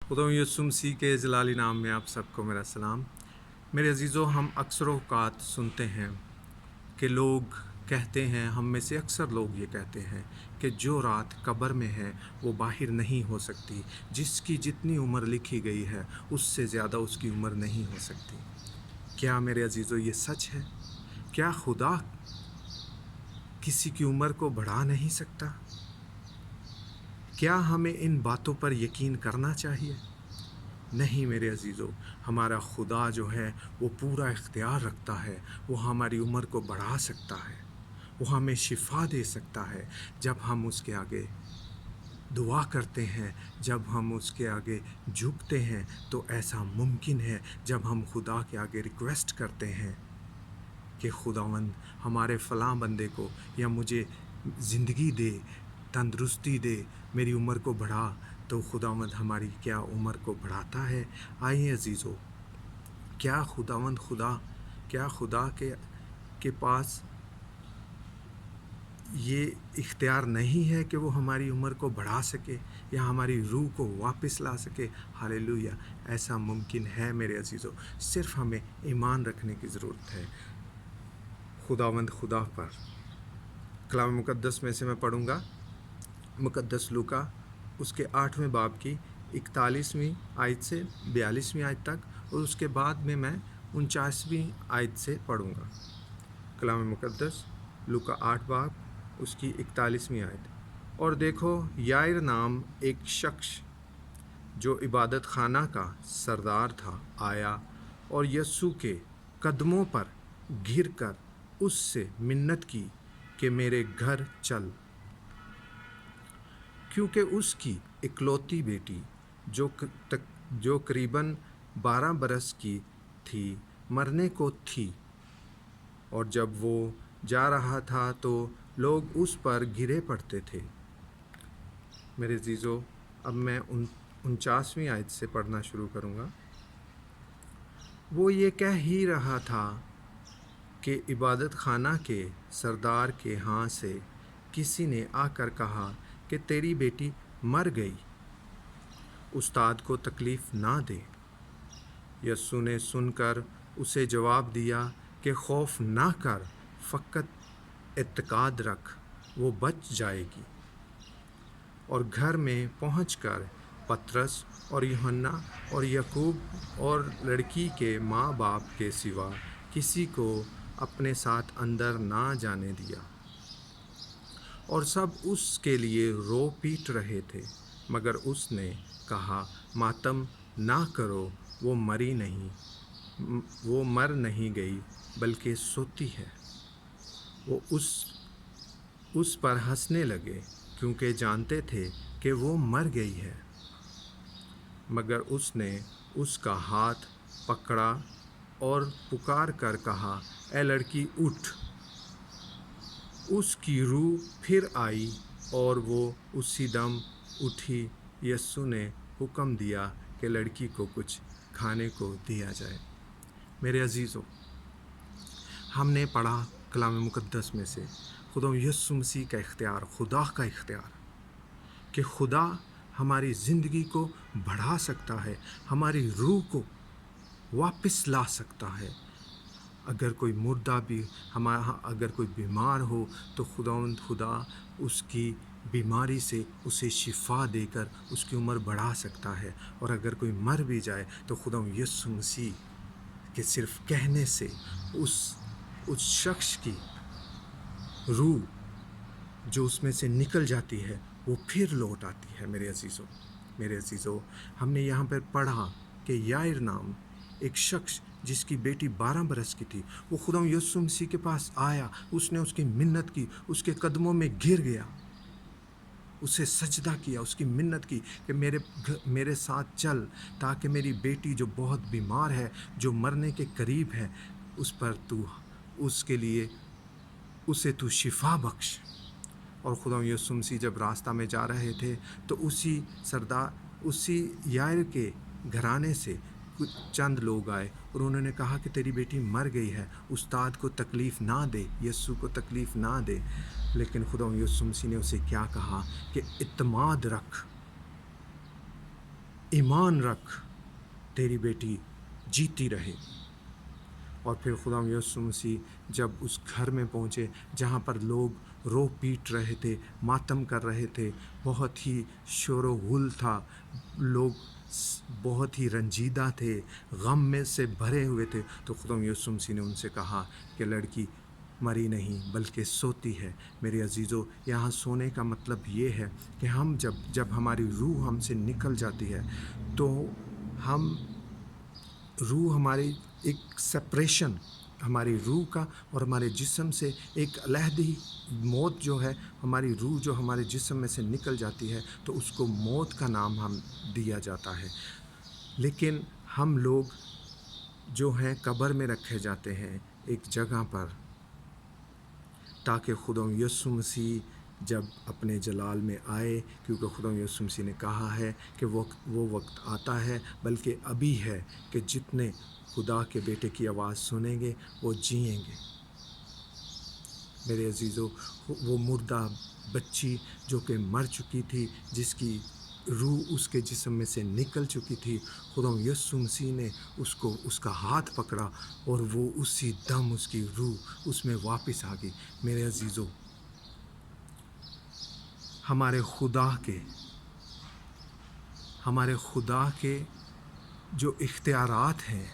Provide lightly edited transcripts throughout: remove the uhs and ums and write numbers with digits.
खुदा यीशु मसीह के जलाली नाम में आप सबको मेरा सलाम। मेरे अजीज़ों, हम अक्सर औक़ात सुनते हैं कि लोग कहते हैं, हम में से अक्सर लोग ये कहते हैं कि जो रात कब्र में है वो बाहर नहीं हो सकती। जिसकी जितनी उम्र लिखी गई है उससे ज़्यादा उसकी उम्र नहीं हो सकती। क्या मेरे अजीज़ों ये सच है? क्या खुदा किसी की उम्र को बढ़ा नहीं सकता? क्या हमें इन बातों पर यकीन करना चाहिए? नहीं मेरे अजीज़ों, हमारा खुदा जो है वो पूरा इख्तियार रखता है। वो हमारी उम्र को बढ़ा सकता है, वो हमें शिफा दे सकता है। जब हम उसके आगे दुआ करते हैं, जब हम उसके आगे झुकते हैं तो ऐसा मुमकिन है। जब हम खुदा के आगे रिक्वेस्ट करते हैं कि खुदावंद हमारे फ़लाँ बंदे को या मुझे ज़िंदगी दे, तंदुरुस्ती दे, मेरी उम्र को बढ़ा, तो खुदावंद हमारी क्या उम्र को बढ़ाता है। आइए अजीज़ों, क्या खुदा के पास ये इख्तियार नहीं है कि वो हमारी उम्र को बढ़ा सके या हमारी रूह को वापस ला सके? हालेलुया, ऐसा मुमकिन है मेरे अजीज़ों। सिर्फ़ हमें ईमान रखने की ज़रूरत है खुदा पर। कलाम मुक़द्दस में से मैं पढ़ूँगा मुक़द्दस लूका उसके 8वें बाब की 41वीं आयत से 42वीं आयत तक, और उसके बाद में मैं 49वीं आयत से पढ़ूँगा। कलाम मुक़द्दस लूका 8 बाब उसकी 41वीं आयत। और देखो, याइर नाम एक शख्स जो इबादत खाना का सरदार था आया और यीशु के कदमों पर गिरकर उससे मिन्नत की कि मेरे घर चल, क्योंकि उसकी इकलौती बेटी जो करीबन 12 बरस की थी मरने को थी। और जब वो जा रहा था तो लोग उस पर गिरे पड़ते थे। मेरे अजीज़ों, अब मैं 49वीं आयत से पढ़ना शुरू करूँगा। वो ये कह ही रहा था कि इबादत खाना के सरदार के यहाँ से किसी ने आकर कहा कि तेरी बेटी मर गई, उस्ताद को तकलीफ़ ना दे। यस्सु ने सुनकर उसे जवाब दिया कि खौफ ना कर, फ़कत इत्काद रख, वो बच जाएगी। और घर में पहुंचकर पतरस और यूहन्ना और याकूब और लड़की के माँ बाप के सिवा किसी को अपने साथ अंदर ना जाने दिया। और सब उसके लिए रो पीट रहे थे, मगर उसने कहा, मातम ना करो, वो मर नहीं गई बल्कि सोती है। वो उस पर हंसने लगे क्योंकि जानते थे कि वो मर गई है। मगर उसने उसका हाथ पकड़ा और पुकार कर कहा, ए लड़की उठ। उसकी रूह फिर आई और वो उसी दम उठी। यस्सु ने हुक्म दिया कि लड़की को कुछ खाने को दिया जाए। मेरे अजीज़ों, हमने पढ़ा कलाम मुक़द्दस में से खुदा यीशु मसीह का इख्तियार, खुदा का इख्तियार, कि खुदा हमारी ज़िंदगी को बढ़ा सकता है, हमारी रूह को वापस ला सकता है। अगर कोई मुर्दा भी अगर कोई बीमार हो तो खुदा उसकी बीमारी से उसे शिफा देकर उसकी उम्र बढ़ा सकता है। और अगर कोई मर भी जाए तो खुदा यीशु मसीह के सिर्फ कहने से उस शख्स की रूह जो उसमें से निकल जाती है वो फिर लौट आती है। मेरे अजीज़ों, हमने यहाँ पर पढ़ा कि याइर नाम एक शख्स जिसकी बेटी 12 बरस की थी, वो खुदा यीशु मसीह के पास आया, उसने उसकी मिन्नत की, उसके कदमों में गिर गया, उसे सजदा किया, उसकी मिन्नत की कि मेरे साथ चल, ताकि मेरी बेटी जो बहुत बीमार है, जो मरने के करीब है, उस पर उसे तू शिफा बख्श। और खुदा यीशु मसीह जब रास्ता में जा रहे थे तो उसी याइर के घराने से कुछ चंद लोग आए और उन्होंने कहा कि तेरी बेटी मर गई है, उस्ताद को तकलीफ़ ना दे, यीशु को तकलीफ़ ना दे। लेकिन खुदा यीशु मसीह ने उसे क्या कहा कि इत्माद रख, ईमान रख, तेरी बेटी जीती रहे। और फिर खुदा यीशु मसीह जब उस घर में पहुँचे जहाँ पर लोग रो पीट रहे थे, मातम कर रहे थे, बहुत ही शोर व गुल था, लोग बहुत ही रंजीदा थे, गम में से भरे हुए थे, तो खुदा यीशु मसीह ने उनसे कहा कि लड़की मरी नहीं बल्कि सोती है। मेरे अजीज़ों, यहाँ सोने का मतलब ये है कि हम जब हमारी रूह हमसे निकल जाती है तो हम रूह हमारी एक सेपरेशन, हमारी रूह का और हमारे जिस्म से एक अलहदी मौत जो है, हमारी रूह जो हमारे जिस्म में से निकल जाती है तो उसको मौत का नाम हम दिया जाता है। लेकिन हम लोग जो हैं कब्र में रखे जाते हैं एक जगह पर, ताकि खुदा यीशु मसीह जब अपने जलाल में आए, क्योंकि खुदा यीशु मसीह ने कहा है कि वो वक्त आता है, बल्कि अभी है, कि जितने खुदा के बेटे की आवाज़ सुनेंगे वो जिएंगे। मेरे अजीज़ों, वो मुर्दा बच्ची जो कि मर चुकी थी, जिसकी रूह उसके जिस्म में से निकल चुकी थी, खुदा यीशु मसीह ने उसका हाथ पकड़ा और वो उसी दम उसकी रूह उसमें वापस आ गई। मेरे अजीज़ों, हमारे खुदा के जो इख्तियारात हैं,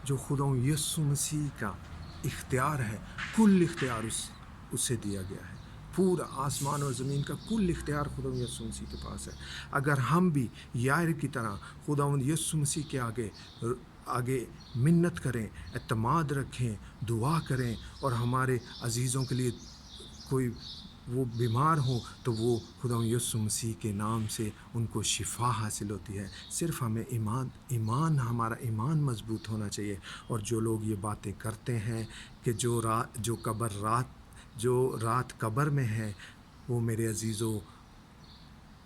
जो खुदा यीशु मसीह का इख्तियार है, कुल इख्तियार उससे दिया गया है। पूरा आसमान और ज़मीन का कुल इख्तियार खुदा यीशु मसीह के पास है। अगर हम भी यार की तरह खुदा यीशु मसीह के आगे मिन्नत करें, एतमाद रखें, दुआ करें, और हमारे अजीज़ों के लिए कोई वो बीमार हो तो वो खुदा यीशु मसीह के नाम से उनको शिफा हासिल होती है। सिर्फ़ हमें हमारा ईमान मज़बूत होना चाहिए। और जो लोग ये बातें करते हैं कि जो रात कब्र में है, वो मेरे अजीज़ों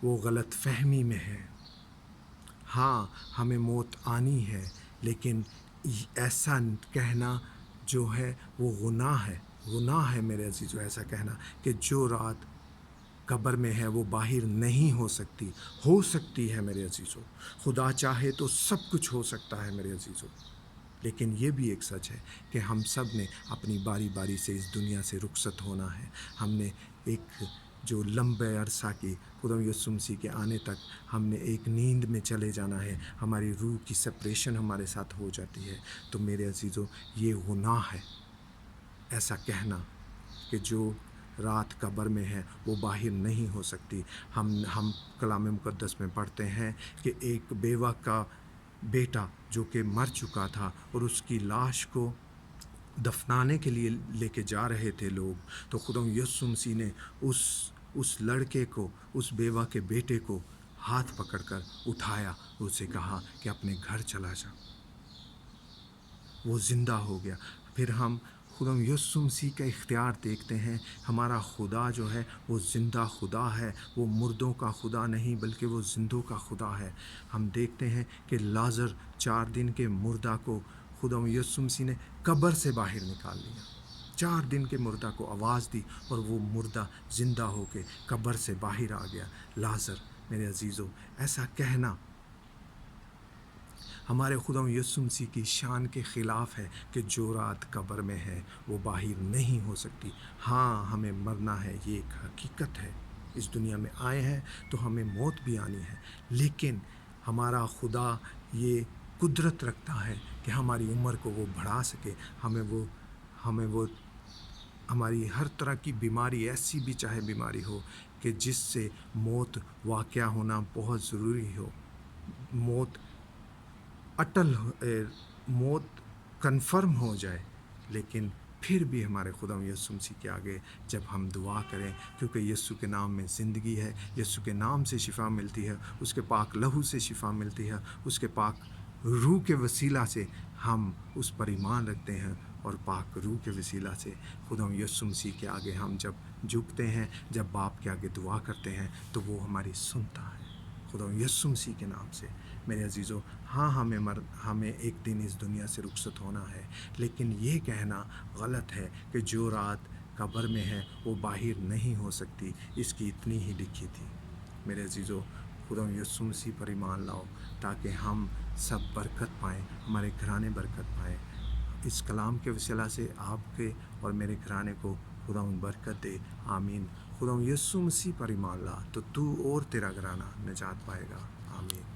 वो गलत फहमी में है। हाँ, हमें मौत आनी है, लेकिन ऐसा कहना जो है वो गुनाह है मेरे अजीज़ों, ऐसा कहना कि जो रात कब्र में है वो बाहर नहीं हो सकती है मेरे अजीज़ों। खुदा चाहे तो सब कुछ हो सकता है मेरे अजीज़ों। लेकिन ये भी एक सच है कि हम सब ने अपनी बारी बारी से इस दुनिया से रुखसत होना है। हमने एक जो लंबे अरसा की खुदा यीशु मसीह के आने तक हमने एक नींद में चले जाना है, हमारी रूह की सेपरेशन हमारे साथ हो जाती है। तो मेरे अजीज़ों, ये गुनाह है ऐसा कहना कि जो रात कब्र में है वो बाहर नहीं हो सकती। हम कलाम मुक़द्दस में पढ़ते हैं कि एक बेवा का बेटा जो कि मर चुका था और उसकी लाश को दफनाने के लिए लेके जा रहे थे लोग, तो खुदा यीशु मसीह ने उस लड़के को, उस बेवा के बेटे को हाथ पकड़कर उठाया और उसे कहा कि अपने घर चला जा। वो ज़िंदा हो गया। फिर हम खुदा यीशु मसीह का इख्तियार देखते हैं। हमारा खुदा जो है वो ज़िंदा खुदा है, वो मुर्दों का खुदा नहीं बल्कि वो ज़िंदों का खुदा है। हम देखते हैं कि लाज़र 4 दिन के मुर्दा को खुदा यीशु मसीह ने कब्र से बाहर निकाल लिया। 4 दिन के मुर्दा को आवाज़ दी और वो मुर्दा ज़िंदा होके कब्र से बाहर आ गया। लाज़र, मेरे अजीज़ों, ऐसा कहना हमारे खुदा यीशु मसीह की शान के ख़िलाफ़ है कि जो रात कब्र में है वो बाहर नहीं हो सकती। हाँ, हमें मरना है, ये एक हकीकत है। इस दुनिया में आए हैं तो हमें मौत भी आनी है, लेकिन हमारा खुदा ये कुदरत रखता है कि हमारी उम्र को वो बढ़ा सके। हमें वो हमारी हर तरह की बीमारी, ऐसी भी चाहे बीमारी हो कि जिससे मौत वाक़या होना बहुत ज़रूरी हो, मौत कन्फर्म हो जाए, लेकिन फिर भी हमारे खुदा यीशु मसीह के आगे जब हम दुआ करें, क्योंकि यीशु के नाम में ज़िंदगी है, यीशु के नाम से शिफा मिलती है, उसके पाक लहू से शिफा मिलती है, उसके पाक रूह के वसीला से हम उस पर ईमान रखते हैं, और पाक रूह के वसीला से खुदा यीशु मसीह के आगे हम जब झुकते हैं, जब बाप के आगे दुआ करते हैं, तो वो हमारी सुनता है खुदा यीशु मसीह के नाम से। मेरे अजीज़ों, हाँ, हमें एक दिन इस दुनिया से रुखसत होना है, लेकिन ये कहना गलत है कि जो रात कब्र में है वो बाहर नहीं हो सकती। इसकी इतनी ही लिखी थी। मेरे अजीज़ों, خدا یسوع مسیح پر ایمان لاؤ تاکہ ہم سب برکت پائیں، ہمارے گھرانے برکت پائیں۔ اس کلام کے وسیلہ سے آپ کے اور میرے گھرانے کو خدا برکت دے، آمین۔ خدا یسوع مسیح پر ایمان لا تو اور تیرا گھرانہ نجات پائے گا، آمین۔